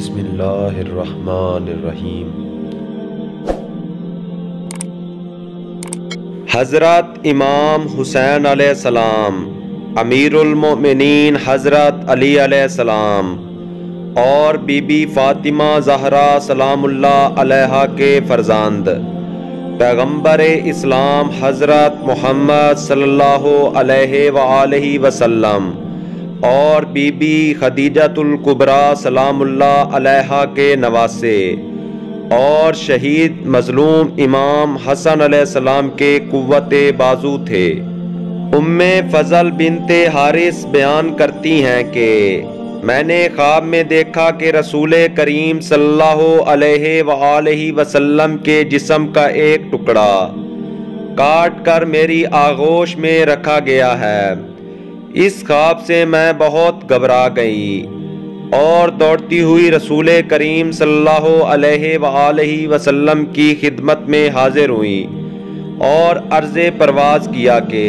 بسم اللہ الرحمن الرحیم۔ حضرت امام حسین علیہ السلام، امیر المؤمنین حضرت علی علیہ السلام اور بی بی فاطمہ زہرا سلام اللہ علیہا کے فرزند پیغمبر اسلام حضرت محمد صلی اللہ علیہ وآلہ وسلم اور بی بی خدیجۃ الکبریٰ سلام اللہ علیہا کے نواسے اور شہید مظلوم امام حسن علیہ السلام کے قوت بازو تھے۔ ام فضل بنت حارث بیان کرتی ہیں کہ میں نے خواب میں دیکھا کہ رسول کریم صلی اللہ علیہ وآلہ وسلم کے جسم کا ایک ٹکڑا کاٹ کر میری آغوش میں رکھا گیا ہے۔ اس خواب سے میں بہت گھبرا گئی اور دوڑتی ہوئی رسول کریم صلی اللہ علیہ وآلہ وسلم کی خدمت میں حاضر ہوئی اور عرض پرواز کیا کہ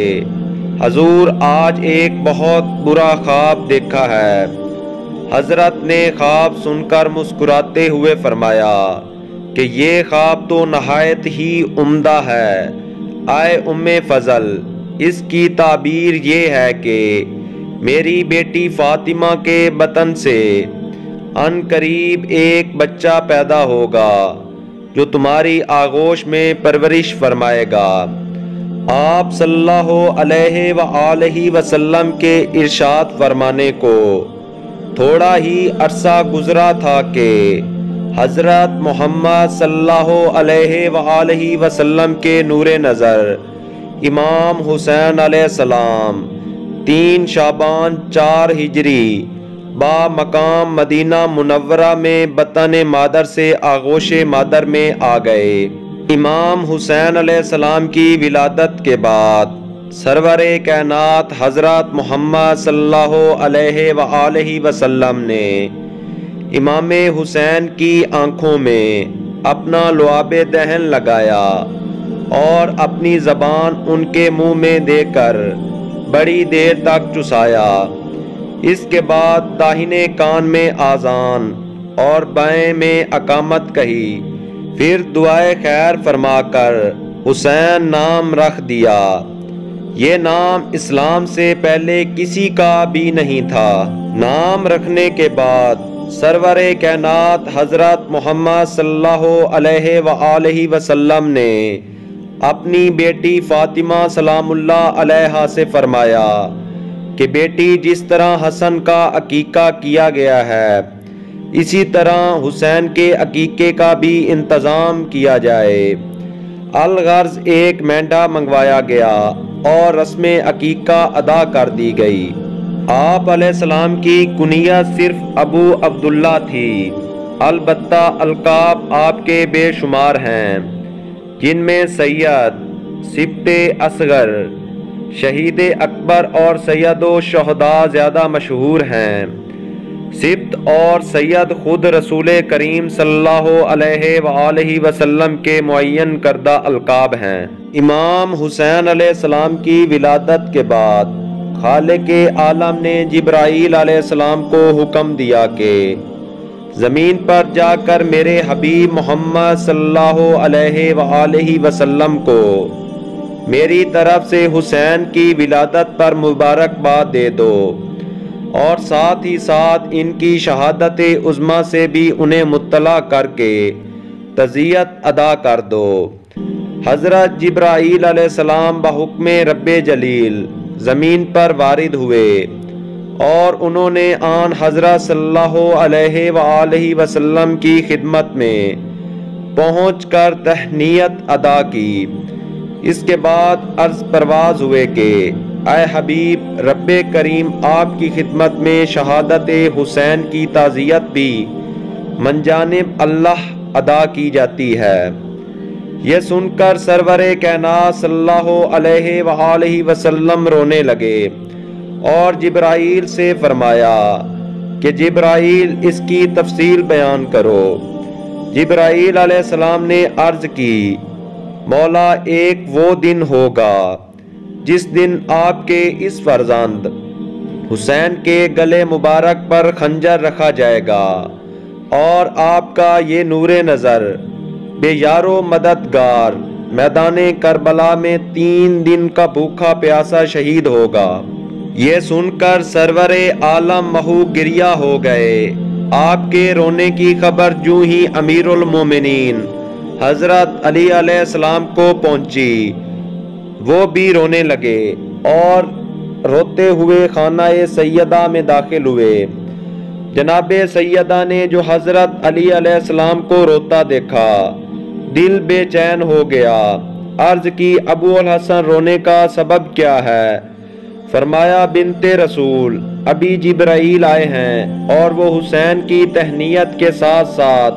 حضور آج ایک بہت برا خواب دیکھا ہے۔ حضرت نے خواب سن کر مسکراتے ہوئے فرمایا کہ یہ خواب تو نہایت ہی عمدہ ہے۔ اے ام فضل، اس کی تعبیر یہ ہے کہ میری بیٹی فاطمہ کے بطن سے ان قریب ایک بچہ پیدا ہوگا جو تمہاری آغوش میں پرورش فرمائے گا۔ آپ صلی اللہ علیہ وآلہ وسلم کے ارشاد فرمانے کو تھوڑا ہی عرصہ گزرا تھا کہ حضرت محمد صلی اللہ علیہ وآلہ وسلم کے نور نظر امام حسین علیہ السلام 3 شعبان 4 ہجری با مقام مدینہ منورہ میں بطن مادر سے آغوش مادر میں آ گئے۔ امام حسین علیہ السلام کی ولادت کے بعد سرور کائنات حضرت محمد صلی اللہ علیہ وآلہ وسلم نے امام حسین کی آنکھوں میں اپنا لعاب دہن لگایا اور اپنی زبان ان کے منہ میں دے کر بڑی دیر تک چسایا۔ اس کے بعد داہنے کان میں آذان اور بائیں میں اقامت کہی، پھر دعائے خیر فرما کر حسین نام رکھ دیا۔ یہ نام اسلام سے پہلے کسی کا بھی نہیں تھا۔ نام رکھنے کے بعد سرور کائنات حضرت محمد صلی اللہ علیہ وآلہ وسلم نے اپنی بیٹی فاطمہ سلام اللہ علیہا سے فرمایا کہ بیٹی جس طرح حسن کا عقیقہ کیا گیا ہے اسی طرح حسین کے عقیقے کا بھی انتظام کیا جائے۔ الغرض ایک مینڈا منگوایا گیا اور رسم عقیقہ ادا کر دی گئی۔ آپ علیہ السلام کی کنیت صرف ابو عبداللہ تھی، البتہ القاب آپ کے بے شمار ہیں، جن میں سید، سبط اصغر، شہید اکبر اور سید الشہداء زیادہ مشہور ہیں۔ سبط اور سید خود رسول کریم صلی اللہ علیہ وآلہ وسلم کے معین کردہ القاب ہیں۔ امام حسین علیہ السلام کی ولادت کے بعد خالق عالم نے جبرائیل علیہ السلام کو حکم دیا کہ زمین پر جا کر میرے حبیب محمد صلی اللہ علیہ وآلہ وسلم کو میری طرف سے حسین کی ولادت پر مبارکباد دے دو اور ساتھ ہی ساتھ ان کی شہادت عظمیٰ سے بھی انہیں مطلع کر کے تعزیت ادا کر دو۔ حضرت جبرائیل علیہ السلام بحکم رب جلیل زمین پر وارد ہوئے اور انہوں نے آن حضرت صلی اللہ علیہ وآلہ وسلم کی خدمت میں پہنچ کر تہنیت ادا کی۔ اس کے بعد عرض پرواز ہوئے کہ اے حبیب رب کریم، آپ کی خدمت میں شہادت حسین کی تعزیت بھی من جانب اللہ ادا کی جاتی ہے۔ یہ سن کر سرور کائنات صلی اللہ علیہ وآلہ وسلم رونے لگے اور جبرائیل سے فرمایا کہ جبرائیل اس کی تفصیل بیان کرو۔ جبرائیل علیہ السلام نے عرض کی، مولا ایک وہ دن ہوگا جس دن آپ کے اس فرزند حسین کے گلے مبارک پر خنجر رکھا جائے گا اور آپ کا یہ نور نظر بے یار و مددگار میدان کربلا میں 3 دن کا بھوکا پیاسا شہید ہوگا۔ یہ سن کر سرور عالم محو گریہ ہو گئے۔ آپ کے رونے کی خبر جو ہی امیر المومنین حضرت علی علیہ السلام کو پہنچی، وہ بھی رونے لگے اور روتے ہوئے خانہ سیدہ میں داخل ہوئے۔ جناب سیدہ نے جو حضرت علی علیہ السلام کو روتا دیکھا، دل بے چین ہو گیا۔ عرض کی ابو الحسن رونے کا سبب کیا ہے؟ فرمایا بنت رسول، ابھی جبرائیل آئے ہیں اور وہ حسین کی تہنیت کے ساتھ ساتھ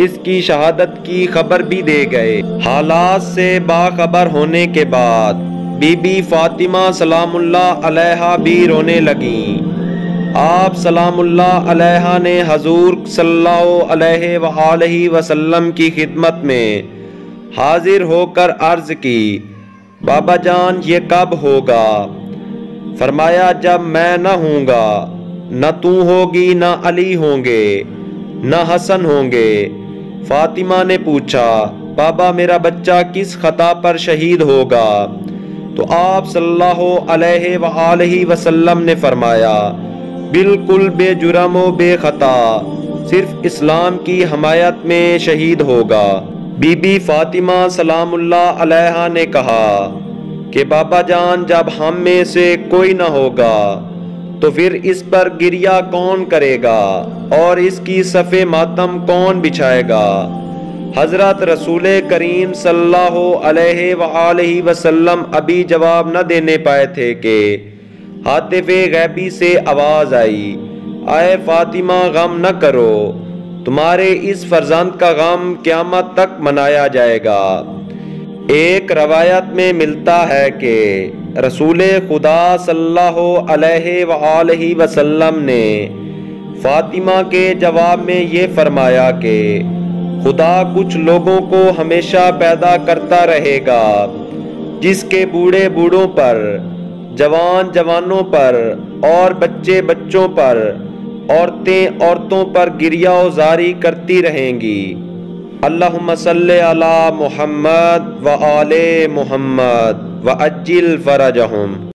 اس کی شہادت کی خبر بھی دے گئے۔ حالات سے باخبر ہونے کے بعد بی بی فاطمہ سلام اللہ علیہا بھی رونے لگیں۔ آپ سلام اللہ علیہا نے حضور صلی اللہ علیہ وآلہ وسلم کی خدمت میں حاضر ہو کر عرض کی، بابا جان یہ کب ہوگا؟ فرمایا جب میں نہ ہوں گا، نہ تو ہوگی، نہ علی ہوں گے، نہ حسن ہوں گے۔ فاطمہ نے پوچھا، بابا میرا بچہ کس خطا پر شہید ہوگا؟ تو آپ صلی اللہ علیہ وآلہ وسلم نے فرمایا، بالکل بے جرم و بے خطا، صرف اسلام کی حمایت میں شہید ہوگا۔ بی بی فاطمہ سلام اللہ علیہا نے کہا کہ بابا جان جب ہم میں سے کوئی نہ ہوگا تو پھر اس پر گریہ کون کرے گا اور اس کی صف ماتم کون بچھائے گا؟ حضرت رسول کریم صلی اللہ علیہ وآلہ وسلم ابھی جواب نہ دینے پائے تھے کہ ہاتف غیبی سے آواز آئی، اے فاطمہ غم نہ کرو، تمہارے اس فرزند کا غم قیامت تک منایا جائے گا۔ ایک روایت میں ملتا ہے کہ رسول خدا صلی اللہ علیہ وآلہ وسلم نے فاطمہ کے جواب میں یہ فرمایا کہ خدا کچھ لوگوں کو ہمیشہ پیدا کرتا رہے گا جس کے بوڑھے بوڑھوں پر، جوان جوانوں پر اور بچے بچوں پر، عورتیں عورتوں پر گریہ و زاری کرتی رہیں گی۔ اللہم صلی علی محمد و آل محمد وعجل فرجہم۔